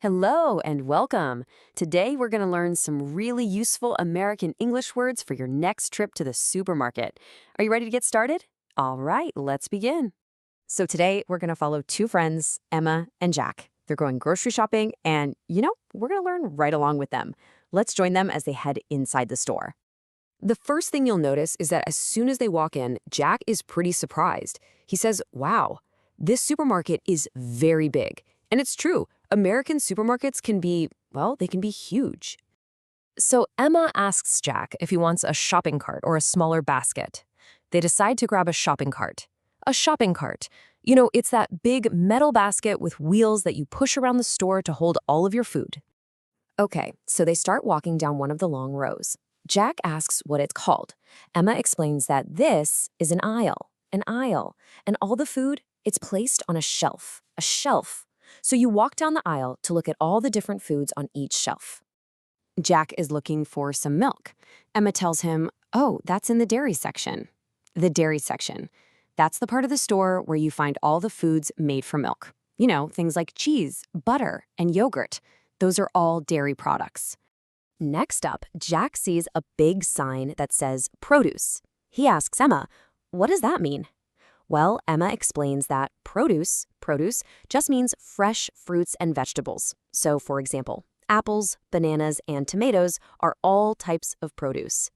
Hello and welcome. Today we're going to learn some really useful American English words for your next trip to the supermarket. Are you ready to get started? All right, let's begin. So today we're going to follow two friends, Emma and Jack. They're going grocery shopping and, we're going to learn right along with them. Let's join them as they head inside the store. The first thing you'll notice is that as soon as they walk in, Jack is pretty surprised. He says, "Wow, this supermarket is very big." And it's true. American supermarkets can be, well, they can be huge. So Emma asks Jack if he wants a shopping cart or a smaller basket. They decide to grab a shopping cart. A shopping cart. It's that big metal basket with wheels that you push around the store to hold all of your food. Okay, so they start walking down one of the long rows. Jack asks what it's called. Emma explains that this is an aisle. And all the food, it's placed on a shelf. So you walk down the aisle to look at all the different foods on each shelf. Jack is looking for some milk. Emma tells him, "Oh, that's in the dairy section." The dairy section. That's the part of the store where you find all the foods made from milk. Things like cheese, butter, and yogurt. Those are all dairy products. Next up, Jack sees a big sign that says produce. He asks Emma, "What does that mean?" Well, Emma explains that produce just means fresh fruits and vegetables. So, for example, apples, bananas, and tomatoes are all types of produce.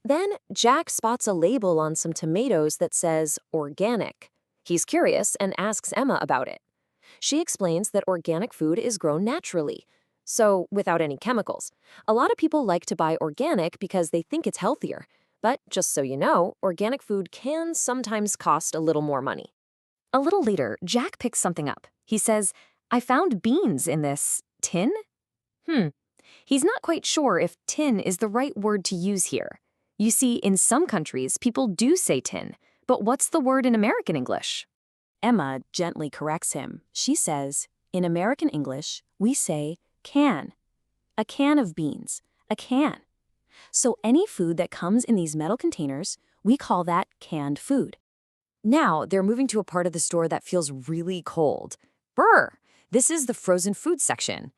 Then Jack spots a label on some tomatoes that says organic. He's curious and asks Emma about it. She explains that organic food is grown naturally, so without any chemicals. A lot of people like to buy organic because they think it's healthier. But just so you know, organic food can sometimes cost a little more money. A little later, Jack picks something up. He says, "I found beans in this tin?" He's not quite sure if tin is the right word to use here. You see, in some countries, people do say tin, but what's the word in American English? Emma gently corrects him. She says, in American English, we say can. A can of beans. A can. So any food that comes in these metal containers, we call that canned food. Now they're moving to a part of the store that feels really cold. Brr! This is the frozen food section.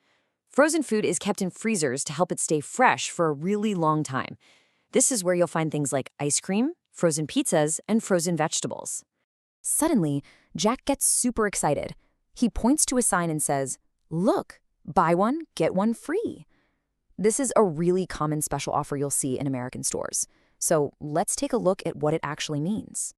Frozen food is kept in freezers to help it stay fresh for a really long time. This is where you'll find things like ice cream, frozen pizzas, and frozen vegetables. Suddenly, Jack gets super excited. He points to a sign and says, "Look, buy one, get one free." This is a really common special offer you'll see in American stores. So let's take a look at what it actually means.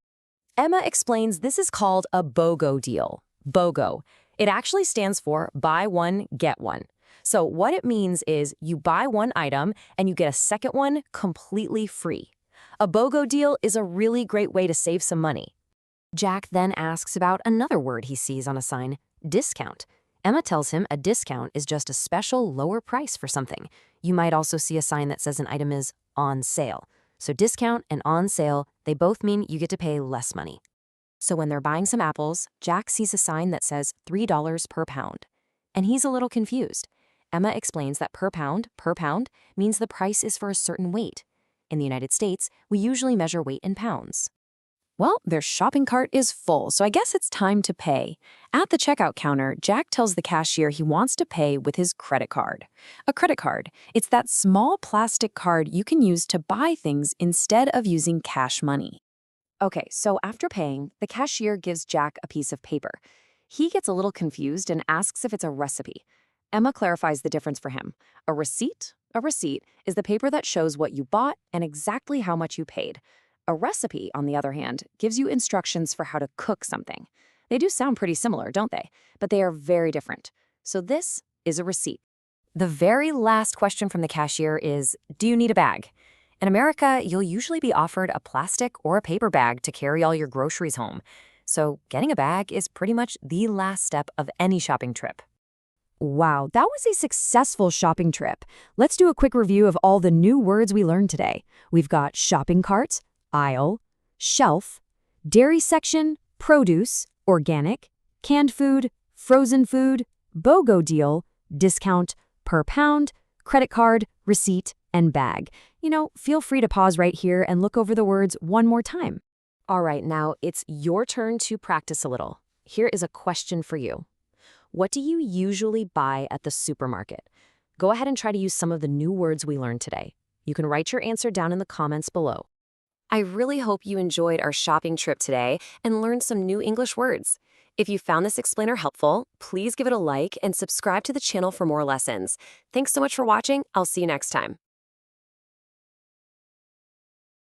Emma explains this is called a BOGO deal. BOGO. It actually stands for buy one, get one. So what it means is you buy one item and you get a second one completely free. A BOGO deal is a really great way to save some money. Jack then asks about another word he sees on a sign, discount. Emma tells him a discount is just a special lower price for something. You might also see a sign that says an item is on sale. So discount and on sale, they both mean you get to pay less money. So when they're buying some apples, Jack sees a sign that says $3 per pound. And he's a little confused. Emma explains that per pound means the price is for a certain weight. In the United States, we usually measure weight in pounds. Well, their shopping cart is full, so I guess it's time to pay. At the checkout counter, Jack tells the cashier he wants to pay with his credit card. A credit card, it's that small plastic card you can use to buy things instead of using cash money. Okay, so after paying, the cashier gives Jack a piece of paper. He gets a little confused and asks if it's a recipe. Emma clarifies the difference for him. A receipt is the paper that shows what you bought and exactly how much you paid. A recipe, on the other hand, gives you instructions for how to cook something. They do sound pretty similar, don't they? But they are very different. So this is a receipt. The very last question from the cashier is, do you need a bag? In America, you'll usually be offered a plastic or a paper bag to carry all your groceries home. So getting a bag is pretty much the last step of any shopping trip. Wow, that was a successful shopping trip. Let's do a quick review of all the new words we learned today. We've got shopping cart, aisle, shelf, dairy section, produce, organic, canned food, frozen food, BOGO deal, discount, per pound, credit card, receipt, and bag. Feel free to pause right here and look over the words one more time. All right, now it's your turn to practice a little. Here is a question for you. What do you usually buy at the supermarket? Go ahead and try to use some of the new words we learned today. You can write your answer down in the comments below. I really hope you enjoyed our shopping trip today and learned some new English words. If you found this explainer helpful, please give it a like and subscribe to the channel for more lessons. Thanks so much for watching. I'll see you next time.